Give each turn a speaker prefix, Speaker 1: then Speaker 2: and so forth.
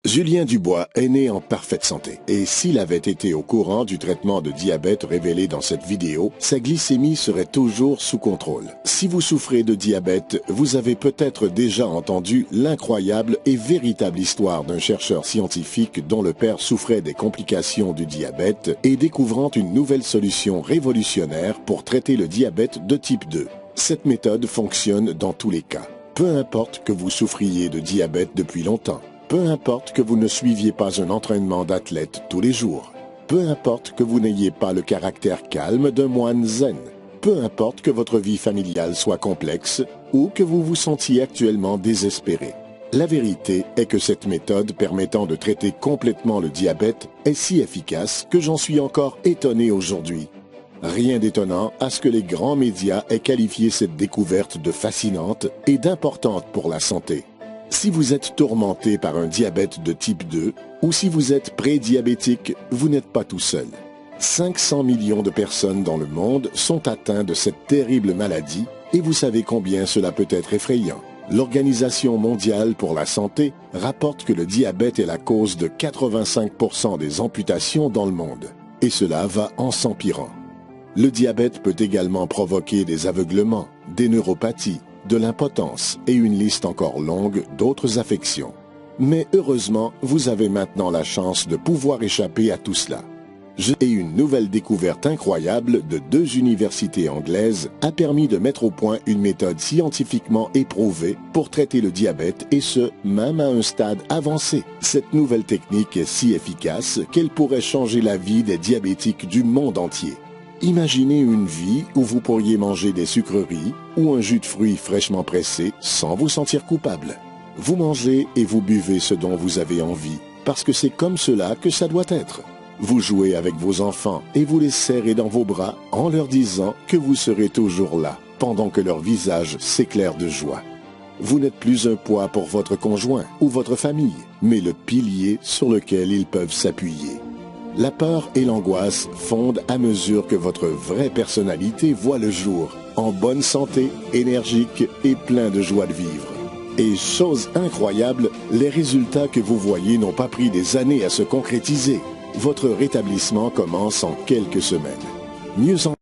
Speaker 1: Julien Dubois est né en parfaite santé. Et s'il avait été au courant du traitement de diabète révélé dans cette vidéo, sa glycémie serait toujours sous contrôle. Si vous souffrez de diabète, vous avez peut-être déjà entendu l'incroyable et véritable histoire d'un chercheur scientifique dont le père souffrait des complications du diabète et découvrant une nouvelle solution révolutionnaire pour traiter le diabète de type 2. Cette méthode fonctionne dans tous les cas. Peu importe que vous souffriez de diabète depuis longtemps. Peu importe que vous ne suiviez pas un entraînement d'athlète tous les jours. Peu importe que vous n'ayez pas le caractère calme d'un moine zen. Peu importe que votre vie familiale soit complexe ou que vous vous sentiez actuellement désespéré. La vérité est que cette méthode permettant de traiter complètement le diabète est si efficace que j'en suis encore étonné aujourd'hui. Rien d'étonnant à ce que les grands médias aient qualifié cette découverte de fascinante et d'importante pour la santé. Si vous êtes tourmenté par un diabète de type 2 ou si vous êtes prédiabétique, vous n'êtes pas tout seul. 500 millions de personnes dans le monde sont atteintes de cette terrible maladie et vous savez combien cela peut être effrayant. L'Organisation mondiale pour la santé rapporte que le diabète est la cause de 85% des amputations dans le monde. Et cela va en s'empirant. Le diabète peut également provoquer des aveuglements, des neuropathies, de l'impotence et une liste encore longue d'autres affections. Mais heureusement, vous avez maintenant la chance de pouvoir échapper à tout cela. Et une nouvelle découverte incroyable de 2 universités anglaises a permis de mettre au point une méthode scientifiquement éprouvée pour traiter le diabète et ce, même à un stade avancé. Cette nouvelle technique est si efficace qu'elle pourrait changer la vie des diabétiques du monde entier. Imaginez une vie où vous pourriez manger des sucreries ou un jus de fruits fraîchement pressé sans vous sentir coupable. Vous mangez et vous buvez ce dont vous avez envie, parce que c'est comme cela que ça doit être. Vous jouez avec vos enfants et vous les serrez dans vos bras en leur disant que vous serez toujours là, pendant que leur visage s'éclaire de joie. Vous n'êtes plus un poids pour votre conjoint ou votre famille, mais le pilier sur lequel ils peuvent s'appuyer. La peur et l'angoisse fondent à mesure que votre vraie personnalité voit le jour, en bonne santé, énergique et plein de joie de vivre. Et chose incroyable, les résultats que vous voyez n'ont pas pris des années à se concrétiser. Votre rétablissement commence en quelques semaines. Mieux en